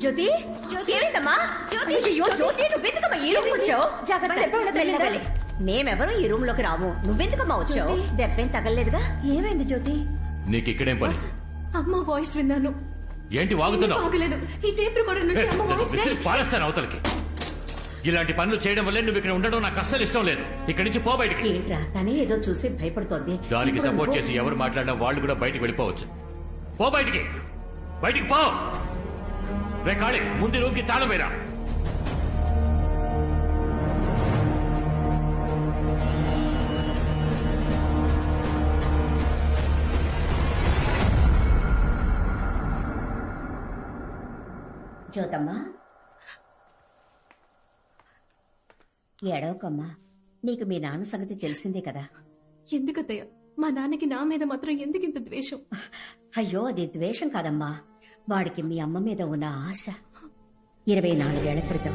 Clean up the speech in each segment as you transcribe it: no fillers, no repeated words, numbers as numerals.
జ్యోతి ఏమైందమ్మా? అయ్యో జ్యోతి, నువ్వెందుకమ్మా ఈ రూమ్ వచ్చావు? జాగ్రత్త, మేమెవరూ ఈ రూమ్ లోకి రాము. నువ్వెందుకమ్మా వచ్చావు? దెబ్బేం తగలలేదుగా? ఏమైంది జ్యోతి? నీకు ఇక్కడేం పని? అమ్మ వాయిస్ విన్నాను. ఏంటి వాగుతున్నావు? ఆగలేదు. ఈ టేప్ రికార్డర్ నుంచి అమ్మ వాయిస్ పారేస్తాను అవతలకి. ఇలాంటి పనులు చేయడం వల్లే నువ్వు ఇక్కడ ఉండడం నాకు అస్సలు ఇష్టం లేదు. ఇక్కడి నుంచి పో బయటికి. ఏంట్రా తనే ఏదో చూసి భయపడుతోంది. దానికి సపోర్ట్ చేసి ఎవరు మాట్లాడినా వాళ్ళు కూడా బయటికి వెళ్ళిపోవచ్చు. పో బయటికి, బయటికి పో. రే కాళీ, ముందు రూమ్కి తాళం వేరా. జ్యోతమ్మా, ఏడవకమ్మా. నీకు మీ నాన్న సంగతి తెలిసిందే కదా. ఎందుకత్తయ్య, మా నాన్నకి నా మీద మాత్రం ఎందుకింత ద్వేషం? అయ్యో, అది ద్వేషం కాదమ్మా. వాడికి మీ అమ్మ మీద ఉన్న ఆశ. 24 ఏళ్ల క్రితం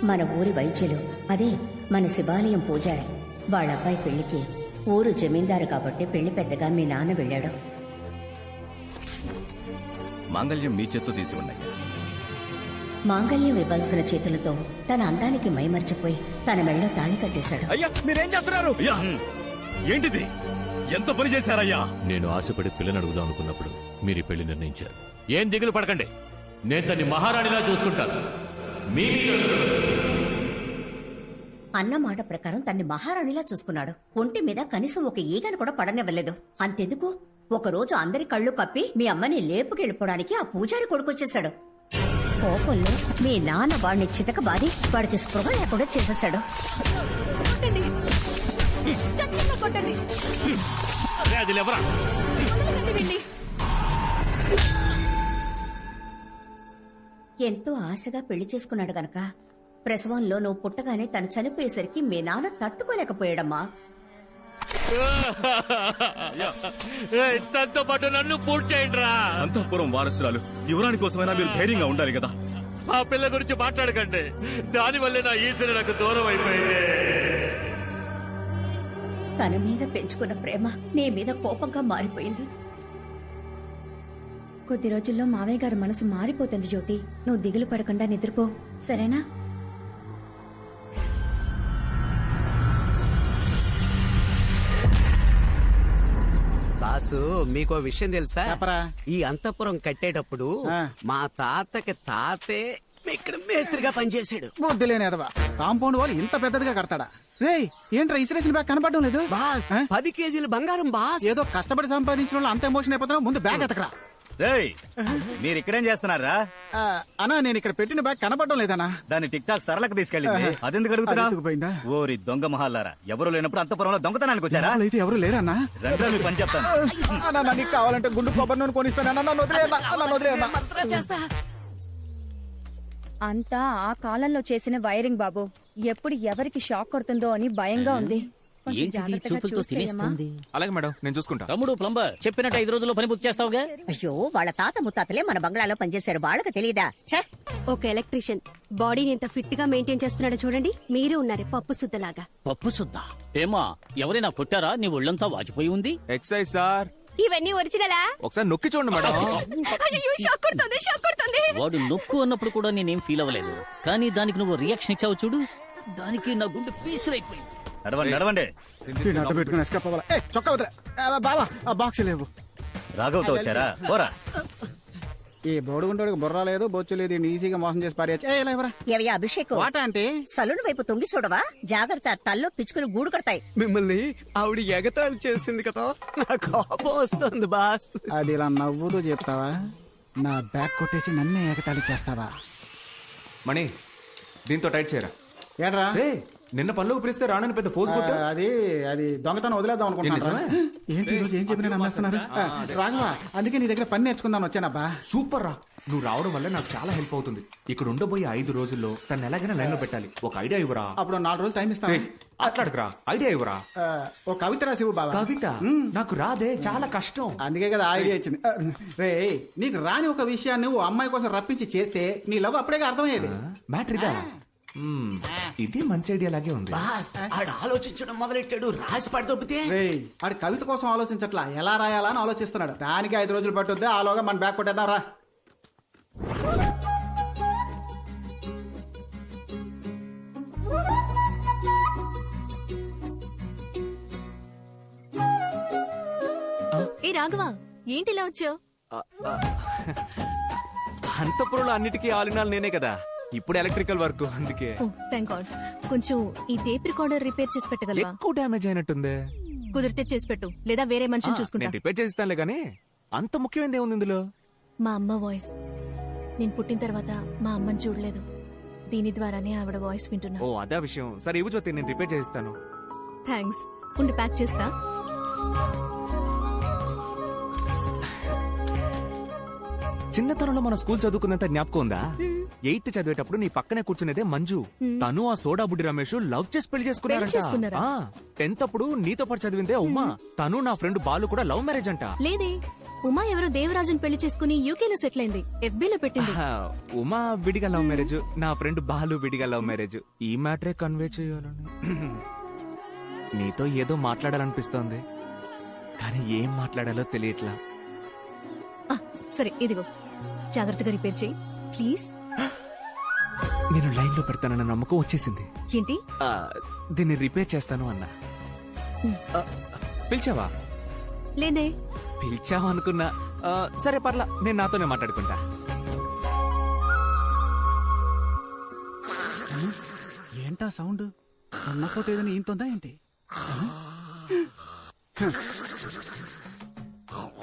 మన ఊరి వైద్యులు, అదే మన శివాలయం పూజారి, వాళ్ళ అబ్బాయి పెళ్లికి ఊరు జమీందారు కాబట్టి పెళ్లి పెద్దగా మీ నాన్న వెళ్ళాడు. మాంగళ్యం మీ చేత్తో తీసి ఉన్నాయి. మాంగళ్యం ఇవ్వాల్సిన చేతులతో తన అందానికి మైమర్చిపోయి తన మెళ్ళో తాళి కట్టేశాడు. అయ్యా, మీరేం చేస్తున్నారు? అయ్యా, ఏంటిది? ఎంత పని చేశారయ్యా? నేను ఆశపడి పిల్లని అడుగుదాం అనుకున్నప్పుడు మీరు ఈ పెళ్లి నిర్ణయించారు. ఏం దిగులు పడకండి, నేను తన్ని మహారాణిలా చూసుకుంటాను. అన్న మాట ప్రకారం తన్ని మహారాణిలా చూసుకున్నాడు. ఒంటి మీద కనీసం ఒక ఈగను కూడా పడనివ్వలేదు. అంతెందుకు, ఒకరోజు అందరి కళ్ళు కప్పి మీ అమ్మని లేపుకెళ్ళిపోవడానికి ఆ పూజారి కొడుకొచ్చేశాడు. కోపంలో మీ నాన్న వాడిని చితకబాది వాడికి స్పృహ లేకుండా చేసేశాడు. ఎంతో ఆశగా పెళ్లి చేసుకున్నాడు గనక ప్రసవంలో నువ్వు పుట్టగానే తను చనిపోయేసరికి మీ నాన్న తట్టుకోలేకపోయాడమ్మా. తనతో పాటు నన్ను పూర్తి చేయండి రా. అంతఃపురం వారసురాలు యువరాణి కోసమైనా మీరు ధైర్యంగా ఉండాలి కదా. ఆ పిల్ల గురించి మాట్లాడకండి, దానివల్లే నా ఈశ్వరు నాకు దూరం అయిపోయింది. తన మీద పెంచుకున్న ప్రేమ నీ మీద కోపంగా మారిపోయింది. కొద్ది రోజుల్లో మావయ్య గారి మనసు మారిపోతుంది జ్యోతి. నువ్వు దిగులు పడకుండా నిద్రపో, సరేనా? బాసు, మీకో విషయం తెలుసా? ఈ అంతఃపురం కట్టేటప్పుడు మా తాతకి తాతే ఇక్కడ మేస్త్రిగా పనిచేశాడు. బుద్ధి లేనేదవా, కాంపౌండ్ వాళ్ళు ఇంత పెద్దదిగా కడతాడా? రేయ్, ఏంట్రా ఇసిరేసిన బ్యాగ్ కనపడడం లేదు? బాస్, 10 కేజీల బంగారం బాస్. ఏదో కష్టపడి సంపాదించిన వాళ్ళు అంత ఎమోషన్ అయిపోతున్నావు. ముందు బ్యాగ్ ఎతకరా. రేయ్, మీరు ఇక్కడేం చేస్తున్నారా? అన్నా, నేను ఇక్కడ పెట్టిన బ్యాగ్ కనపడడం లేదన్నా. దాన్ని టిక్ టాక్ సరళకు తీసుకెళ్ళింది. అదెందుకు అడుగుతున్నా? ఓరి దొంగ మహాలారా, ఎవరు లేనప్పుడు అంతపురంలో దొంగతనానికి వచ్చారా? అయితే ఎవరు లేరన్నా. రండి, మీ పని చెప్తాను. అన్నా, నీకు కావాలంటే గుండు కొబ్బరి నూనె కొనిస్తాను. అంతా ఆ కాలంలో చేసిన వైరింగ్ బాబు. ఎప్పుడు ఎవరికి షాక్ కొడుతుందో అని భయంగా ఉంది. అలాగే మేడం, నేను చూసుకుంటా. తమ్ముడు ప్లంబర్ చెప్పినట్టు 5 రోజుల్లో పని పూర్తి చేస్తావుగా? అయ్యో, వాళ్ళ తాత ముత్తాతలే మన బంగ్లాలో పనిచేశారు, వాళ్ళకి తెలియదా? ఒక ఎలక్ట్రీషియన్ బాడీని ఎంత ఫిట్ గా మెయింటైన్ చేస్తున్నాడో చూడండి. మీరు ఉన్నారు పప్పు సుద్దలాగా. పప్పు సుద్దా? ఏమా, ఎవరైనా కొట్టారా? నీ ఒళ్ళంతా వాచిపోయి ఉంది. Excise sir. ఇవన్నీ ఒరిజినలా? ఒకసారి నొక్కి చూడండి మేడం. షాక్ కొడుతుంది, షాక్ కొడుతుంది. వాడు నొక్కు అన్నప్పుడు కూడా నేనేం ఫీల్ అవ్వలేదు, కానీ దానికి నువ్వు రియాక్షన్ ఇచ్చావు చూడు, దానికి నా గుండె పీసులైపోయింది. నడవండి. చొక్కా వదిలే బాబా, ఆ బాక్స్ లేవు. రాఘవతో వచ్చారా? పోరా. ఈ బోడుగుంటోడికి బుర్ర లేదు, బొచ్చు లేదు, ఈజీగా మోసం చేసి పారేయచ్చు. అభిషేకం అంటే సలూన్ వైపు తొంగి చూడవా? జాగ్రత్త, తల్లో పిచ్చుకుని గూడు కడతాయి. మిమ్మల్ని ఆవిడ ఎగతాళి చేసింది కదా, నా కోపం వస్తుంది బాస్. అది ఇలా నవ్వుతూ చెప్తావా? నా బ్యాగ్ కొట్టేసి నన్నే ఎగతాళి చేస్తావా? మణి, దీంతో టైట్ చేయరా. ఏడ్రా, నిన్న పనులు పిలిస్తే రానని పెద్ద ఫోర్స్ కొట్టు. అది దొంగతనం వదిలేద్దాం అనుకుంటున్నా. ఏంటి ఈరోజు ఏం చెప్పినా నమ్మేస్తున్నారు? రాఘవా, అందుకే నీ దగ్గర పని నేర్చుకుందాను వచ్చానబ్బా. సూపర్ రా, నువ్వు రావడం వల్ల నాకు చాలా హెల్ప్ అవుతుంది. ఇక్కడ ఉండబోయే 5 రోజుల్లో తను ఎలాగైనా లైన్ లో పెట్టాలి. ఒక ఐడియా ఇవ్వరా? అప్పుడు 4 రోజులు టైం ఇస్తాను. అట్లాడుకురా, ఐడియా ఇవ్వరా? ఒక కవిత రాసివు బాబా. కవిత? నాకు రాదే, చాలా కష్టం. అందుకే కదా ఐడియా ఇచ్చింది. రే, నీకు రాని ఒక విషయాన్ని ఓ అమ్మాయి కోసం రప్పించి చేస్తే నీ లవ్ అప్పుడే అర్థమయ్యేది. మ్యాటర్ ఇదా? ఇది మంచి ఐడియా లాగే ఉంది. ఆలోచించడం మొదలెట్టాడు, రాసి పడదొబ్బితే. ఆడు కవిత కోసం ఆలోచించట్లా, ఎలా రాయాలా అని ఆలోచిస్తున్నాడు. దానికి 5 రోజులు పట్టుద్ది. ఆలోగా మన బ్యాగ్ కొట్టేద్దాం రా. రాఘవ ఏంటి ఇలా వచ్చావు? అంతపురంలో అన్నిటికీ ఆలినాలు నేనే కదా, ఇప్పుడు ఎలక్ట్రికల్ వర్క్, అందుకే. ఓ థ్యాంక్ గాడ్. కొంచెం ఈ టేప్ రికార్డర్ రిపేర్ చేసి పెట్టగలవా? ఎక్కువ డ్యామేజ్ అయినట్టుంది. కుదిరితే చేసి పెట్టు, లేదా వేరే మనిషిని చూసుకుంటా. నేను రిపేర్ చేస్తానులే గానీ అంత ముఖ్యమైనది ఏముంది ఇందులో? మా అమ్మ వాయిస్. నేను పుట్టిన తర్వాత మా అమ్మని చూడలేదు, దీని ద్వారానే ఆవిడ వాయిస్ వింటున్నా. ఓ అదే విషయం. సరే ఇవ్వు జ్యోతి, నేను రిపేర్ చేస్తాను. థ్యాంక్స్. ఉండి ప్యాక్ చేస్తా. చిన్నతనంలో మన స్కూల్ చదువుకున్నంత జ్ఞాపకం ఉందా? 8th చదివేటప్పుడు నీ పక్కనే కూర్చునేదే మంజు. తను ఆ సోడా బుడ్డి రమేష్ లవ్ చేసి పెళ్లి చేసుకున్నారా? చేసుకున్నారంట. 10th అప్పుడు నీతో పాటు చదివిందే ఉమా, తను నా ఫ్రెండ్ బాలు కూడా లవ్ మ్యారేజ్ అంట. లేదే, ఉమా ఎవరో దేవరాజుని పెళ్లి చేసుకుని యూకేలో సెటిల్ అయింది. FB లో పెట్టింది. ఉమా విడిగా లవ్ మ్యారేజ్, నా ఫ్రెండ్ బాలు విడిగా లవ్ మ్యారేజ్. ఈ మ్యాటరే కన్వే చేయాలని నీతో ఏదో మాట్లాడాలనిపిస్తోంది, కానీ ఏం మాట్లాడాలో తెలియట్లా. సరే ఇదిగో, జాగ్రత్తగా రిపేర్ చేయి ప్లీజ్. నేను లైన్ లో పెడతానన్న నమ్మకం వచ్చేసింది. ఏంటి? దీన్ని రిపేర్ చేస్తాను అన్నా. పిలిచావా? లేదే. పిలిచావా అనుకున్నా. సరే పర్లా, నేను నాతోనే మాట్లాడుకుంటా. ఏంటా సౌండ్? ఉన్నపోతే ఏదైనా ఈంతుందా ఏంటి?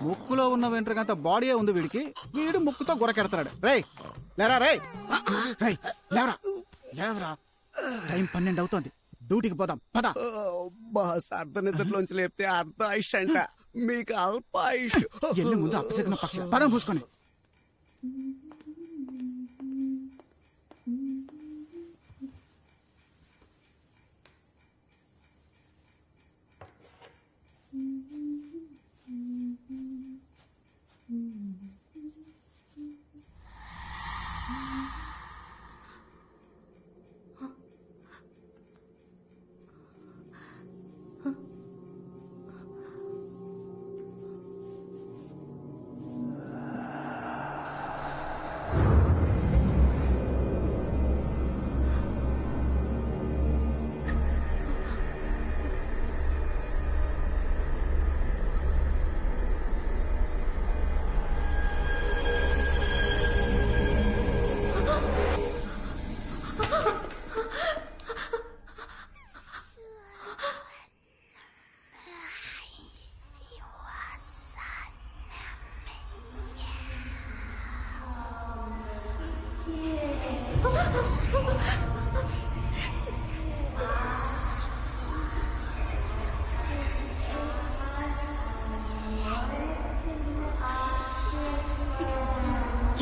ముక్కులో ఉన్న వెంట్రుకంత బాడీయే ఉంది వీడికి, వీడు ముక్కుతో గురకెడతాడు. రేయ్ లేరా, రేయ్ రేయ్ లేవరా, లేవరా, టైం 12 అవుతోంది, డ్యూటీకి పోదాం పద. బాస్ అర్ధ నిద్రలోంచి లేపితే అర్ధ ఆయుష్ అంట, మీకు అల్ప ఆయుష్. ఎల్లి ముందు అప్పసగిన పక్షి పదం పూసుకొని.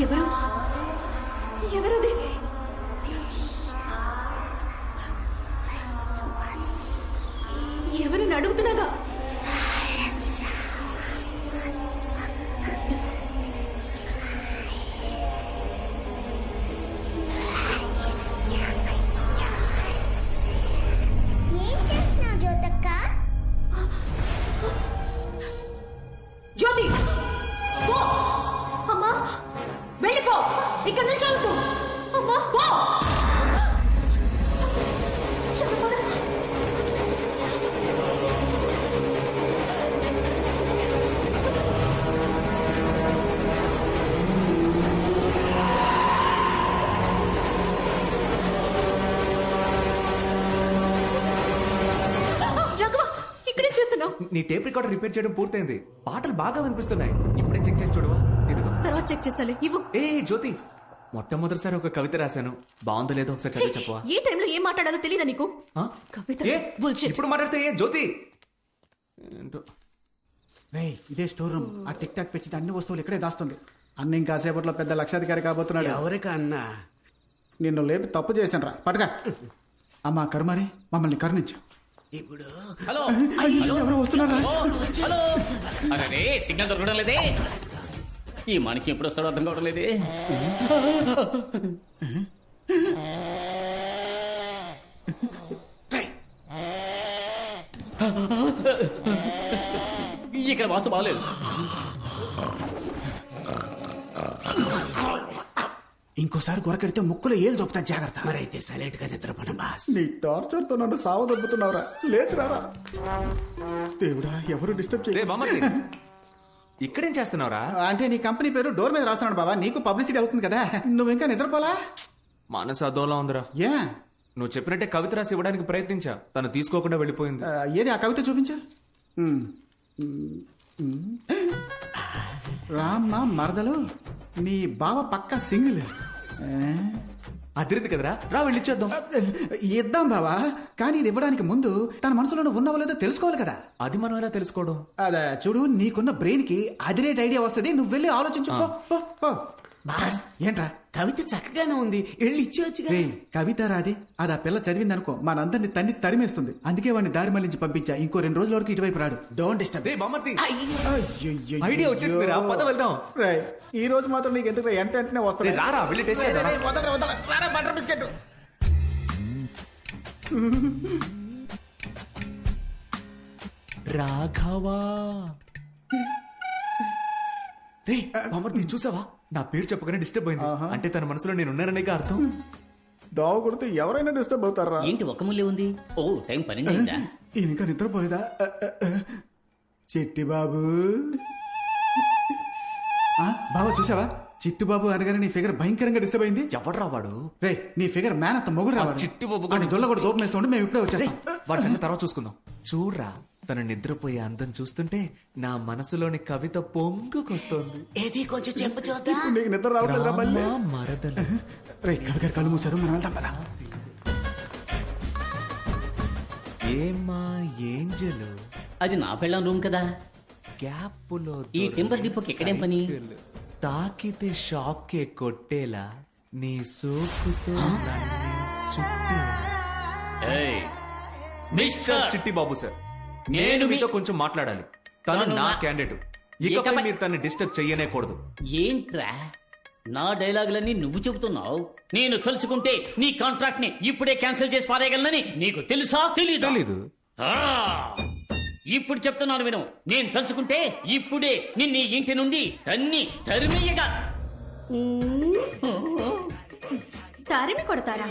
ఎవరు? ఎవరది? ఎవరిని అడుగుతున్నాగా? ఏం చేస్తున్నావు జ్యోతక్క? జ్యోతి పో! అమ్మా వెళ్ళిపో, ఇక్కడ నుంచి వద్దు. అమ్మా పో! శరపద. రాఘవ, ఇక్కడే చూస్తున్నావు. నీ టేప్ రికార్డర్ రిపేర్ చేయడం పూర్తయింది, పాటలు బాగా వినిపిస్తున్నాయి. ఇప్పుడే చెక్ చేసి చూడవా? ఇదిగో. తర్వాత చెక్ చేస్తాలే, ఇవ్వు. ఏ జ్యోతి, మొట్టమొదటిసారి ఒక కవిత రాశాను, బాగుందో లేదో ఒకసారి చదివి చెప్పవా? ఏ టైంలో ఏం మాట్లాడాలో తెలియదా నీకు? ఆ? కవిత ఏ? bullshit. ఇప్పుడు మాట్లాడితే ఏ జ్యోతి? ఏంటో. రేయ్ ఇదే స్టోర్ రూమ్, ఆ టిక్ టాక్ పెంచితే అన్ని వస్తువులు ఇక్కడే దాస్తుంది. అన్న ఇంకాసేపట్లో పెద్ద లక్షాధికారి కాబోతున్నాడు. ఎవరికన్నా నిన్ను లేపి తప్పు చేశాను రా, పట్టుగా. అమ్మా కరుమారి, మమ్మల్ని కరుణించు. ఇప్పుడు హలో అయ్యో, ఎవరో వస్తున్నారా? హలో. అరే సిగ్నల్ దొరకడం లేదే, ఈ మనకి ఎప్పుడు వస్తాడో అర్థం కావడం లేదే. ఇక్కడ వాస్తు బాగలేదు. ఇంకోసారి గొరకెడితే ముక్కులో ఏలు దొప్పుతా, జాగ్రత్త. మరైతే సైలెంట్ గా నిద్రపోను బాస్. నీ టార్చర్ తో నన్ను సావదొబ్బుతున్నావురా, లేచిరారా. దేవుడా, ఎవరు డిస్టర్బ్ రే చేయ. బామ్మర్ది, ఇక్కడేం చేస్తున్నావురా? అంటే నీ కంపెనీ పేరు డోర్ మీద రాస్తున్నాడు బావా, నీకు పబ్లిసిటీ అవుతుంది కదా. నువ్వు ఇంకా నిద్రపోలా? మనసు అదోలా ఉందిరా. ఏ నువ్వు చెప్పినట్టే కవిత రాసి ఇవ్వడానికి ప్రయత్నించా, తను తీసుకోకుండా వెళ్ళిపోయింది. ఏది ఆ కవిత చూపించు. రామ్మ మరదలు, నీ బావ పక్క సింగిల్. అదిరింది కదరా, రా వెళ్ళిచ్చేద్దాం. ఇద్దాం బావా, కానీ ఇది ఇవ్వడానికి ముందు తన మనసులో ఉన్నవో లేదో తెలుసుకోవాలి కదా. అది మనం ఎలా తెలుసుకోవడం? అదే చూడు, నీకున్న బ్రెయిన్ కి అదిరేట్ ఐడియా వస్తుంది, నువ్వు వెళ్ళి ఆలోచించు. పో, పో, పో. ఏంట్రా? కవిత చక్కగానే ఉంది, వెళ్ళి ఇచ్చేవచ్చు. కవిత రాది, అది ఆ పిల్ల చదివింది అనుకో మనందరినీ తన్ని తరిమేస్తుంది. అందుకే వాడిని దారి మళ్ళించి పంపించా. ఇంకో 2 రోజుల వరకు ఇటువైపు రాడు. Don't disturb. ఐడియా వచ్చేసింది రా, పద వెళ్దాం. ఈ రోజు మాత్రం నీకు ఎందుకు వెంటనే వస్తుంది. రారా వెళ్ళి టేస్ట్ చేద్దాం. Butter biscuit. రాఘవా, రే బామర్ది చూసావా, నా పేరు చెప్పగానే డిస్టర్బ్ అయింది. అంటే తన మనసులో నేనున్నాననే అర్థం. దావ కొడితే ఎవరైనా డిస్టర్బ్ అవుతారా? ఏంటి ఒక ముల్లే ఉంది? ఓ టైం 12 అయిందా? ఈయన ఇంకా నిద్రపోలేదా? చిట్టి బాబు. బాబా చూసావా, చిట్టు బాబు అనగానే నీ ఫిగర్ భయంకరంగా డిస్టర్బ్ అయింది. ఎవడ్రా వాడు? రే నీ ఫిగర్ మ్యాన్ అంత మొగుడు రా. చిట్టు బాబు దొల్ల కూడా దూపం వేస్తుంటే మేము ఇప్పుడే వచ్చేస్తాం. వాడి సంగతి తర్వాత చూసుకుందాం. చూడరా, తను నిద్రపోయే అందం చూస్తుంటే నా మనసులోని కవిత పొంగుకొస్తోంది. ఏది కొంచెం చెప్పు చూద్దాం. నీకు నిద్ర రావట్లేదా మళ్ళీ? మరదలు. రే కవి గారు కళ్ళు మూసారు, మనం వెళ్దాం పద. ఏమా ఏంజలు, అది నా పెళ్ళం రూమ్ కదా. గ్యాప్లో ఈ టెంపర్ డిపోకి ఎక్కడేం పని? తాకితే షాకే కొట్టేలా నీ సోకుతో మిస్టర్ చిట్టి బాబు సార్, నేను నేను మీతో కొంచెం మాట్లాడాలి. తను నా క్యాండిడేట్, ఇకపై మీరు తన్ని డిస్టర్బ్ చెయ్యనేకూడదు. ఏంట్రా నా డైలాగులన్నీ నువ్వు చెబుతున్నావు? నేను తలుచుకుంటే నీ కాంట్రాక్ట్ ని ఇప్పుడే క్యాన్సిల్ చేసి పారేయగలనని నీకు తెలుసా? తెలీదు. ఇప్పుడు చెప్తున్నాను విను. నేను తలుచుకుంటే ఇప్పుడే నిన్ను ఈ ఇంటి నుండి తరిమేయగా. తరిమి కొడతారా?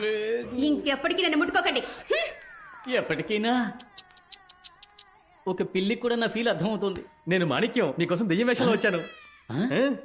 ఇంకెప్పటికీ నన్ను ముట్టుకోకండి. ఎప్పటికైనా ఒక పిల్లికి కూడా నా ఫీల్ అర్థమవుతుంది. నేను మాణిక్యం, నీకోసం దెయ్యం వేషంలో వచ్చాను.